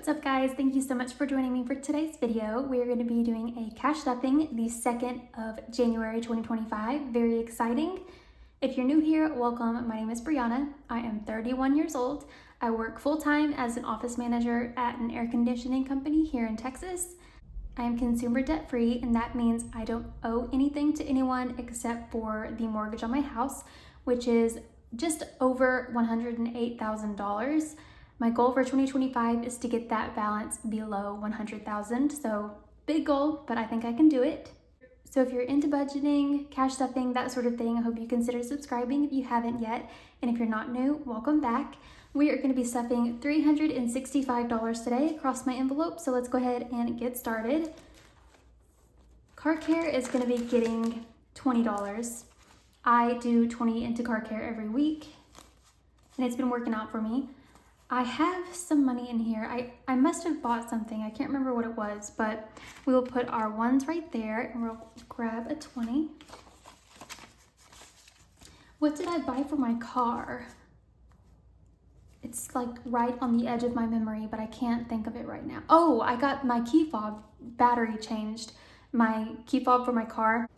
What's up guys? Thank you so much for joining me for today's video. We're going to be doing a cash stuffing the 2nd of January 2025. Very exciting. If you're new here, welcome. My name is Briana. I am 31 years old. I work full-time as an office manager at an air conditioning company here in Texas. I am consumer debt-free, and that means I don't owe anything to anyone except for the mortgage on my house, which is just over $108,000. My goal for 2025 is to get that balance below 100,000. So big goal, but I think I can do it. So if you're into budgeting, cash stuffing, that sort of thing, I hope you consider subscribing if you haven't yet. And if you're not new, welcome back. We are going to be stuffing $365 today across my envelope. So let's go ahead and get started. Car care is going to be getting $20. I do 20 into car care every week, and it's been working out for me. I have some money in here. I must have bought something. I can't remember what it was, but we will put our ones right there and we'll grab a 20. What did I buy for my car? It's like right on the edge of my memory, but I can't think of it right now. Oh, I got my key fob battery changed. My key fob for my car.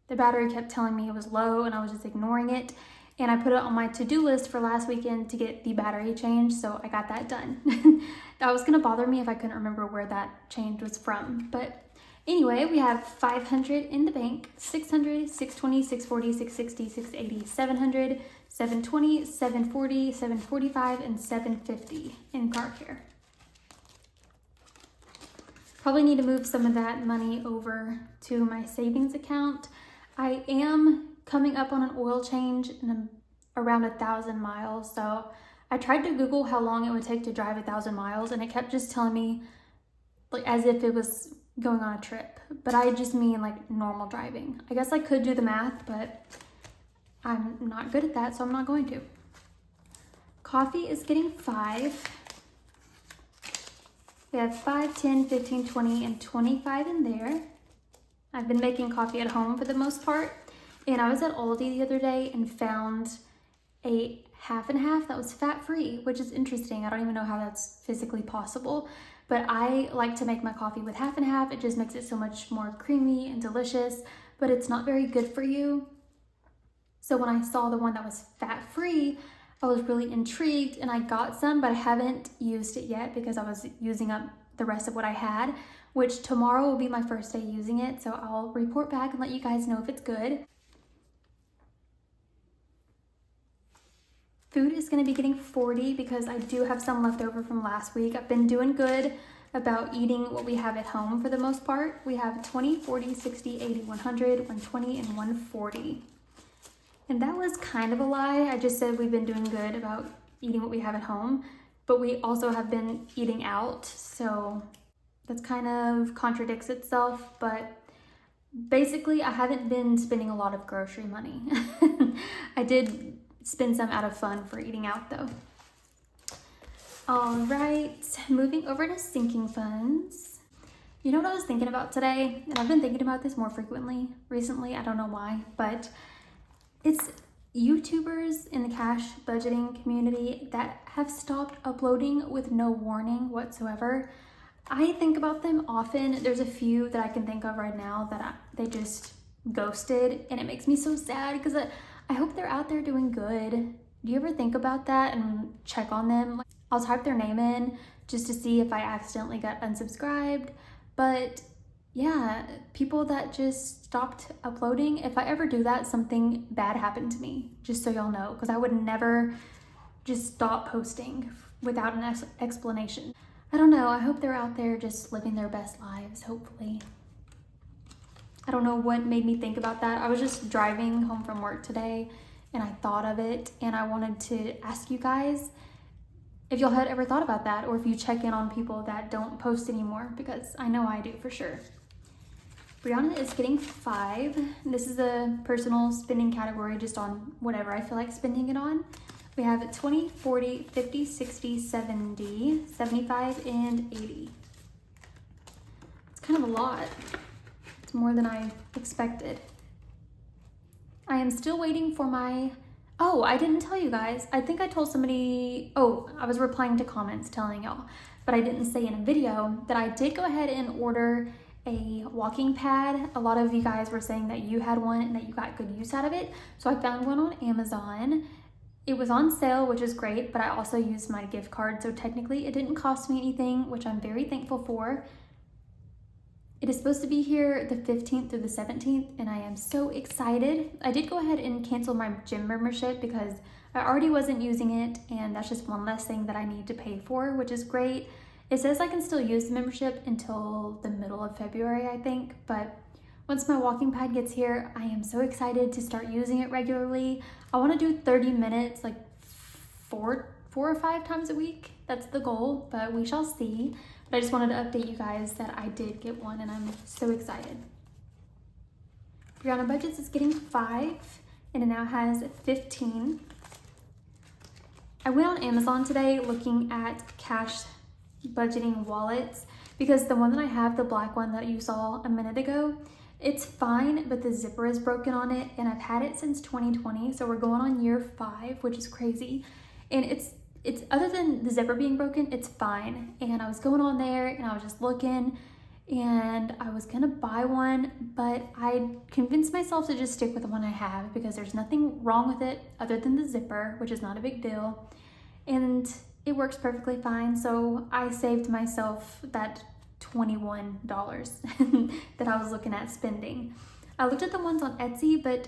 The battery kept telling me it was low and I was just ignoring it. And I put it on my to-do list for last weekend to get the battery changed, so I got that done. That was gonna bother me if I couldn't remember where that change was from. But anyway, we have 500 in the bank, 600, 620, 640, 660, 680, 700, 720, 740, 745, and 750 in car care. Probably need to move some of that money over to my savings account. I am coming up on an oil change in around 1,000 miles. So I tried to Google how long it would take to drive 1,000 miles, and it kept just telling me like as if it was going on a trip, but I just mean like normal driving. I guess I could do the math, but I'm not good at that, so I'm not going to. Coffee is getting 5. We have 5, 10, 15, 20, and 25 in there. I've been making coffee at home for the most part. And I was at Aldi the other day and found a half and half that was fat-free, which is interesting. I don't even know how that's physically possible, but I like to make my coffee with half and half. It just makes it so much more creamy and delicious, but it's not very good for you. So when I saw the one that was fat-free, I was really intrigued and I got some, but I haven't used it yet because I was using up the rest of what I had, which tomorrow will be my first day using it. So I'll report back and let you guys know if it's good. Food is going to be getting 40 because I do have some left over from last week. I've been doing good about eating what we have at home for the most part. We have 20, 40, 60, 80, 100, 120, and 140. And that was kind of a lie. I just said we've been doing good about eating what we have at home, but we also have been eating out. So that's kind of contradicts itself, but basically I haven't been spending a lot of grocery money. I did spend some out of fun for eating out though. All right, moving over to sinking funds. You know what I was thinking about today? And I've been thinking about this more frequently recently. I don't know why, but it's YouTubers in the cash budgeting community that have stopped uploading with no warning whatsoever. I think about them often. There's a few that I can think of right now that they just ghosted, and it makes me so sad because I hope they're out there doing good. Do you ever think about that and check on them? I'll type their name in just to see if I accidentally got unsubscribed. But yeah, people that just stopped uploading, if I ever do that, something bad happened to me, just so y'all know, because I would never just stop posting without an explanation. I don't know, I hope they're out there just living their best lives, hopefully. I don't know what made me think about that. I was just driving home from work today and I thought of it, and I wanted to ask you guys if y'all had ever thought about that, or if you check in on people that don't post anymore, because I know I do for sure. Briana is getting 5. This is a personal spending category just on whatever I feel like spending it on. We have 20, 40, 50, 60, 70, 75, and 80. It's kind of a lot. It's more than I expected. I am still waiting for my Oh, I didn't tell you guys. I think I told somebody, oh, I was replying to comments telling y'all, but I didn't say in a video that I did go ahead and order a walking pad. A lot of you guys were saying that you had one and that you got good use out of it. So I found one on Amazon. It was on sale, which is great, but I also used my gift card. So technically it didn't cost me anything, which I'm very thankful for. It is supposed to be here the 15th through the 17th, and I am so excited. I did go ahead and cancel my gym membership because I already wasn't using it, and that's just one less thing that I need to pay for, which is great. It says I can still use the membership until the middle of February, I think, but once my walking pad gets here, I am so excited to start using it regularly. I want to do 30 minutes, like four or five times a week. That's the goal, but we shall see. But I just wanted to update you guys that I did get one, and I'm so excited. Briana Budgets is getting 5, and it now has 15. I went on Amazon today looking at cash budgeting wallets because the one that I have, the black one that you saw a minute ago, it's fine, but the zipper is broken on it, and I've had it since 2020, so we're going on year 5, which is crazy. And it's other than the zipper being broken, it's fine. And I was going on there and I was just looking, and I was gonna buy one, but I convinced myself to just stick with the one I have because there's nothing wrong with it other than the zipper, which is not a big deal. And it works perfectly fine. So I saved myself that $21 that I was looking at spending. I looked at the ones on Etsy, but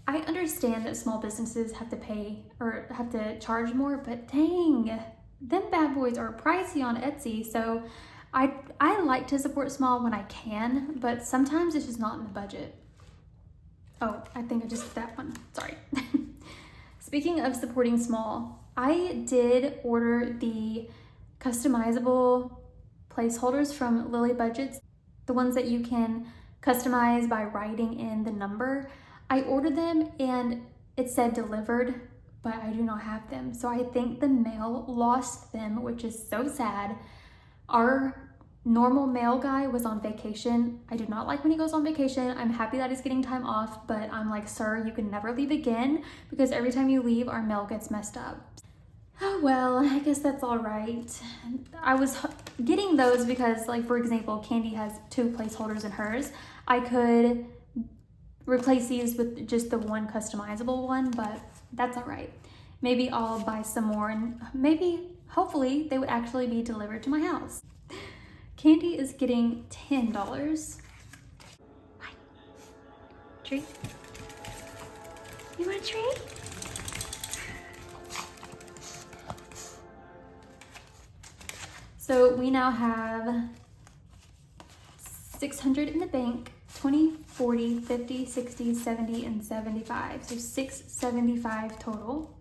I understand that small businesses have to pay or have to charge more, but dang, them bad boys are pricey on Etsy. So I like to support small when I can, but sometimes it's just not in the budget. Oh, I think I just did that one, sorry. Speaking of supporting small, I did order the customizable placeholders from Lily Budgets, the ones that you can customize by writing in the number. I ordered them and it said delivered, but I do not have them. So I think the mail lost them, which is so sad. Our normal mail guy was on vacation. I do not like when he goes on vacation. I'm happy that he's getting time off, but I'm like, sir, you can never leave again because every time you leave, our mail gets messed up. Oh well, I guess that's all right. I was getting those because, like, for example, Candy has 2 placeholders in hers. I could replace these with just the one customizable one, but that's all right. Maybe I'll buy some more, and maybe, hopefully, they would actually be delivered to my house. Candy is getting $10. Hi. Treat? You want a treat? So we now have 600 in the bank, 20, 40, 50, 60, 70, and 75. So 675 total.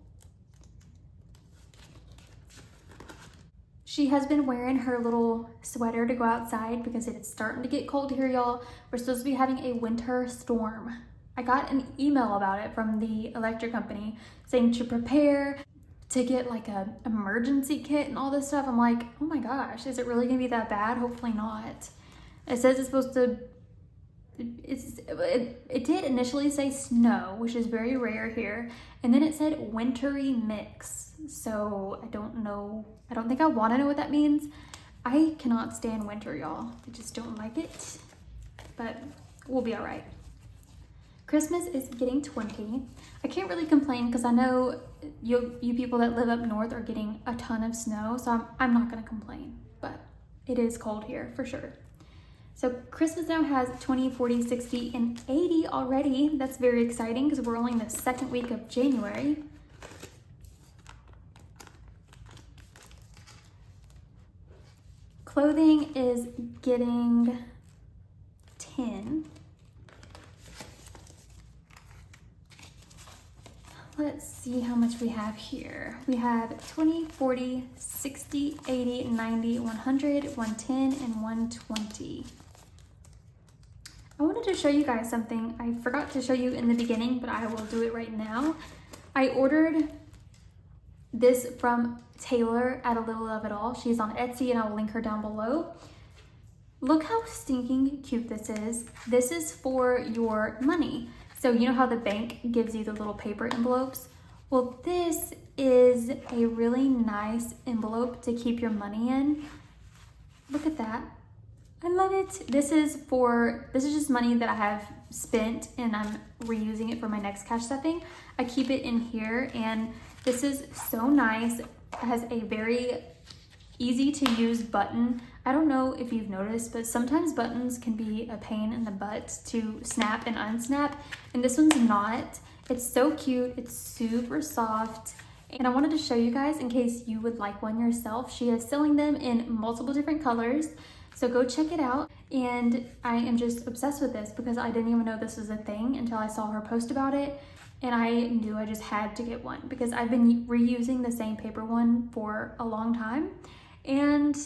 She has been wearing her little sweater to go outside because it is starting to get cold here, y'all. We're supposed to be having a winter storm. I got an email about it from the electric company saying to prepare, to get like a emergency kit and all this stuff. I'm like, oh my gosh, is it really gonna be that bad? Hopefully not. It says it's supposed to, it did initially say snow, which is very rare here. And then it said wintry mix. So I don't know, I don't think I wanna know what that means. I cannot stand winter, y'all. I just don't like it, but we'll be all right. Christmas is getting 20. I can't really complain because I know you people that live up north are getting a ton of snow, so I'm not gonna complain, but it is cold here for sure. So Christmas now has 20, 40, 60, and 80 already. That's very exciting because we're only in the 2nd week of January. Clothing is getting 10. Let's see how much we have here. We have 20, 40, 60, 80, 90, 100, 110, and 120. I wanted to show you guys something. I forgot to show you in the beginning, but I will do it right now. I ordered this from Taylor at A Little of It All. She's on Etsy and I'll link her down below. Look how stinking cute this is. This is for your money. So you know how the bank gives you the little paper envelopes? Well, this is a really nice envelope to keep your money in. Look at that. I love it. This is just money that I have spent and I'm reusing it for my next cash stuffing. I keep it in here, and this is so nice. It has a very easy to use button. I don't know if you've noticed, but sometimes buttons can be a pain in the butt to snap and unsnap, and this one's not. It's so cute, it's super soft, and I wanted to show you guys in case you would like one yourself. She is selling them in multiple different colors, so go check it out. And I am just obsessed with this because I didn't even know this was a thing until I saw her post about it, and I knew I just had to get one because I've been reusing the same paper one for a long time, and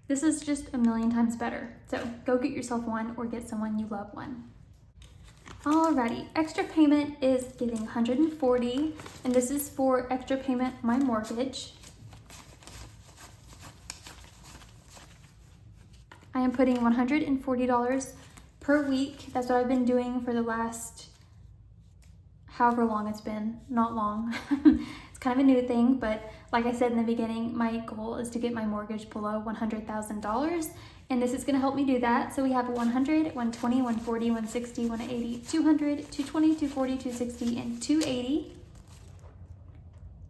this is just a million times better. So go get yourself one or get someone you love one. Alrighty, extra payment is getting $140, and this is for extra payment my mortgage. I am putting $140 per week. That's what I've been doing for the last however long it's been, not long. It's kind of a new thing, but like I said in the beginning, my goal is to get my mortgage below $100,000, and this is going to help me do that. So we have 100, 120, 140, 160, 180, 200, 220, 240, 260, and 280.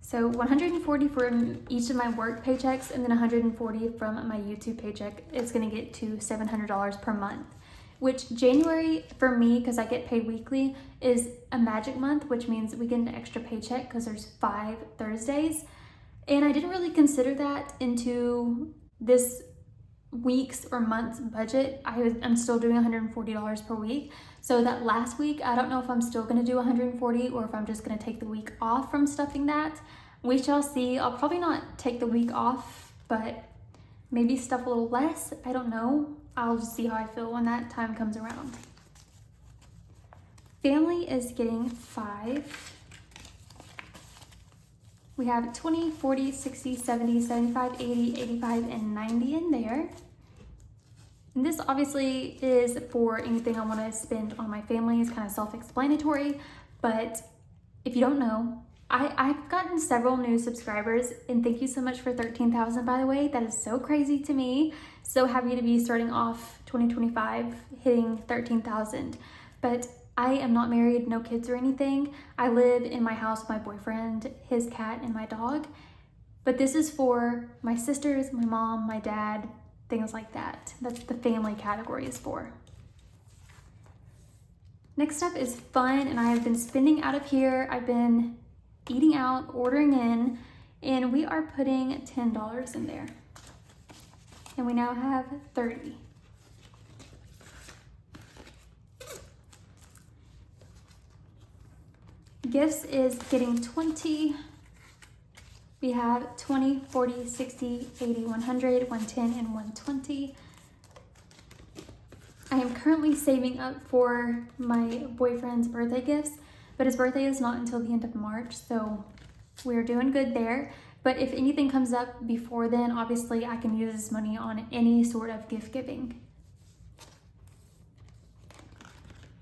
So 140 from each of my work paychecks, and then 140 from my YouTube paycheck. It's going to get to $700 per month, which January for me, because I get paid weekly, is a magic month, which means we get an extra paycheck because there's 5 Thursdays. And I didn't really consider that into this week's or month's budget. I'm still doing $140 per week. So that last week, I don't know if I'm still going to do 140 or if I'm just going to take the week off from stuffing that. We shall see. I'll probably not take the week off, but maybe stuff a little less. I don't know. I'll just see how I feel when that time comes around. Family is getting 5. We have 20, 40, 60, 70, 75, 80, 85, and 90 in there. And this obviously is for anything I want to spend on my family. It's kind of self-explanatory, but if you don't know, I've gotten several new subscribers, and thank you so much for 13,000, by the way. That is so crazy to me. So happy to be starting off 2025 hitting 13,000. But I am not married, no kids or anything. I live in my house with my boyfriend, his cat, and my dog. But this is for my sisters, my mom, my dad, things like that. That's what the family category is for. Next up is fun, and I have been spending out of here. I've been eating out, ordering in, and we are putting $10 in there. And we now have 30. Gifts is getting 20. We have 20, 40, 60, 80, 100, 110, and 120. I am currently saving up for my boyfriend's birthday gifts, but his birthday is not until the end of March, so we're doing good there. But if anything comes up before then, obviously I can use this money on any sort of gift giving.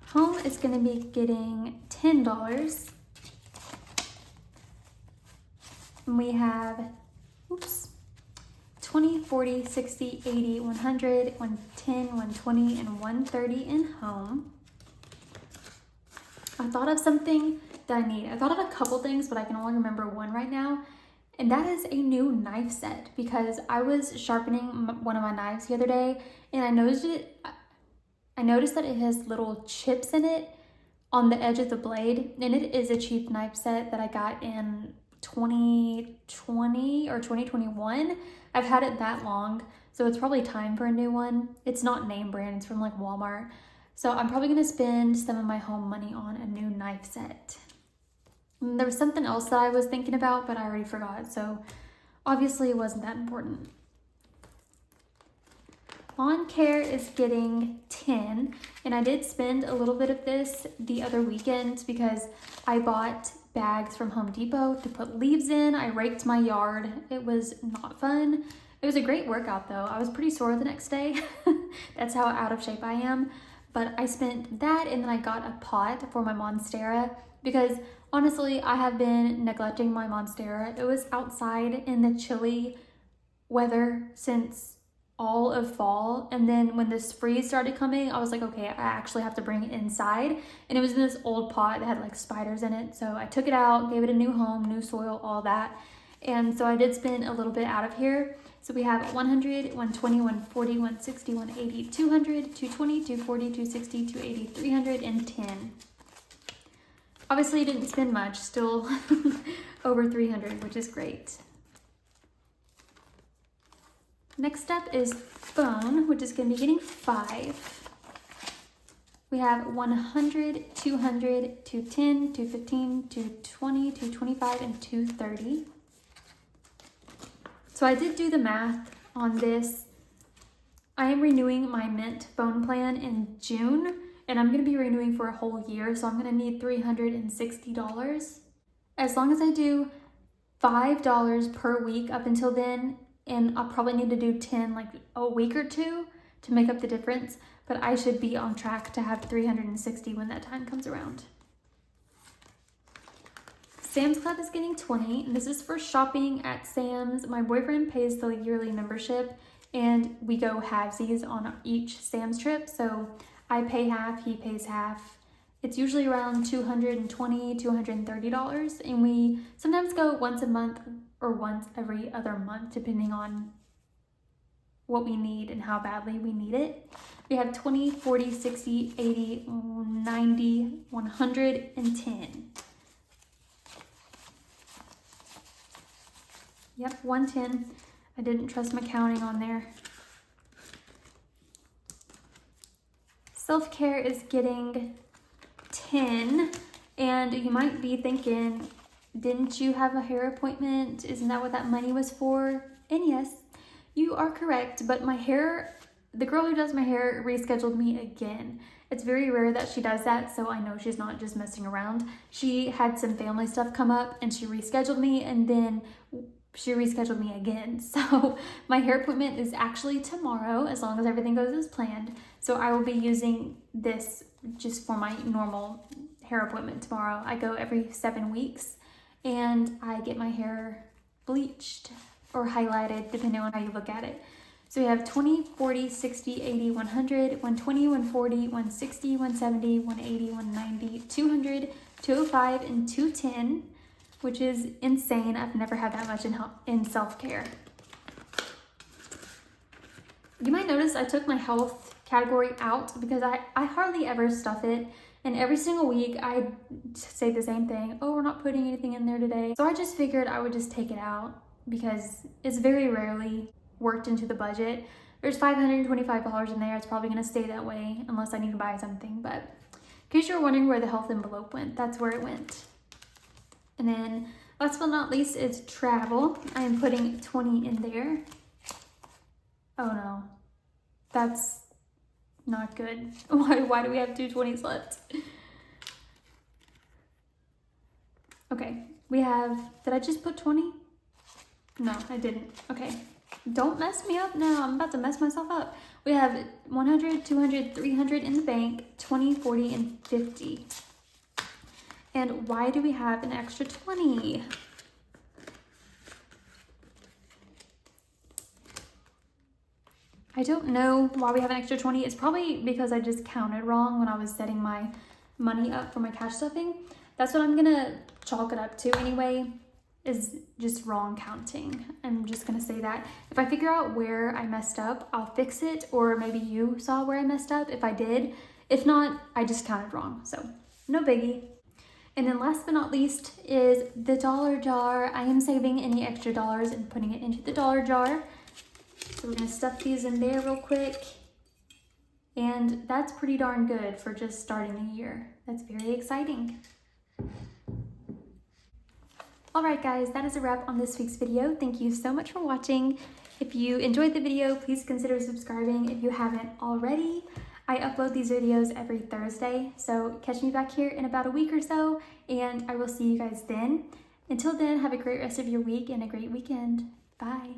Home is going to be getting $10. And we have, 20, 40, 60, 80, 100, 110, 120, and 130 in home. I thought of something that I need. I thought of a couple things, but I can only remember one right now. And that is a new knife set, because I was sharpening one of my knives the other day, and I noticed that it has little chips in it on the edge of the blade, and it is a cheap knife set that I got in 2020 or 2021. I've had it that long, so it's probably time for a new one. It's not name brand, it's from like Walmart. So I'm probably gonna spend some of my home money on a new knife set. And there was something else that I was thinking about, but I already forgot, so obviously it wasn't that important. Lawn care is getting 10, and I did spend a little bit of this the other weekend because I bought bags from Home Depot to put leaves in. I raked my yard. It was not fun. It was a great workout though. I was pretty sore the next day. That's how out of shape I am. But I spent that, and then I got a pot for my Monstera, because honestly, I have been neglecting my Monstera. It was outside in the chilly weather since all of fall, and then when this freeze started coming, I was like, okay, I actually have to bring it inside. And it was in this old pot that had like spiders in it, so I took it out, gave it a new home, new soil, all that. And so I did spend a little bit out of here. So we have 100, 120, 140, 160, 180, 200, 220, 240, 260, 280, 300, and 10. Obviously didn't spend much, still over 300, which is great. Next up is phone, which is going to be getting 5. We have 100, 200, 210, 215, 220, 225, and 230. So I did do the math on this. I am renewing my Mint phone plan in June, and I'm going to be renewing for a whole year, so I'm going to need $360. As long as I do $5 per week up until then, and I'll probably need to do 10 like a week or two to make up the difference, but I should be on track to have 360 when that time comes around. Sam's Club is getting 20, and this is for shopping at Sam's. My boyfriend pays the yearly membership, and we go halvesies on each Sam's trip, so I pay half, he pays half. It's usually around $220, $230, and we sometimes go once a month or once every other month, depending on what we need and how badly we need it. We have 20, 40, 60, 80, 90, 100, and 10. Yep, 110. I didn't trust my counting on there. Self-care is getting 10, and you might be thinking, didn't you have a hair appointment? Isn't that what that money was for? And yes, you are correct, but my hair, the girl who does my hair rescheduled me again. It's very rare that she does that, so I know she's not just messing around. She had some family stuff come up and she rescheduled me, and then she rescheduled me again. So my hair appointment is actually tomorrow, as long as everything goes as planned. So I will be using this just for my normal hair appointment tomorrow. I go every 7 weeks, and I get my hair bleached or highlighted, depending on how you look at it. So we have 20, 40, 60, 80, 100, 120, 140, 160, 170, 180, 190, 200, 205, and 210, which is insane. I've never had that much in self-care. You might notice I took my health category out because I hardly ever stuff it. And every single week I say the same thing. Oh, we're not putting anything in there today. So I just figured I would just take it out because it's very rarely worked into the budget. There's $525 in there. It's probably gonna stay that way unless I need to buy something. But in case you're wondering where the health envelope went, that's where it went. And then last but not least is travel. I am putting 20 in there. Oh no, that's not good. Why do we have 2 20s left? Okay, we have, did I just put 20? No, I didn't. Okay, don't mess me up now. I'm about to mess myself up. We have 100, 200, 300 in the bank, 20, 40, and 50. And why do we have an extra 20? I don't know why we have an extra 20. It's probably because I just counted wrong when I was setting my money up for my cash stuffing. That's what I'm gonna chalk it up to anyway, is just wrong counting. I'm just gonna say that. If I figure out where I messed up, I'll fix it, or maybe you saw where I messed up if I did. If not, I just counted wrong, so no biggie. And then last but not least is the dollar jar. I am saving any extra dollars and putting it into the dollar jar. So we're gonna stuff these in there real quick. And that's pretty darn good for just starting the year. That's very exciting. All right guys, that is a wrap on this week's video. Thank you so much for watching. If you enjoyed the video, please consider subscribing if you haven't already. I upload these videos every Thursday, so catch me back here in about a week or so, and I will see you guys then. Until then, have a great rest of your week and a great weekend. Bye.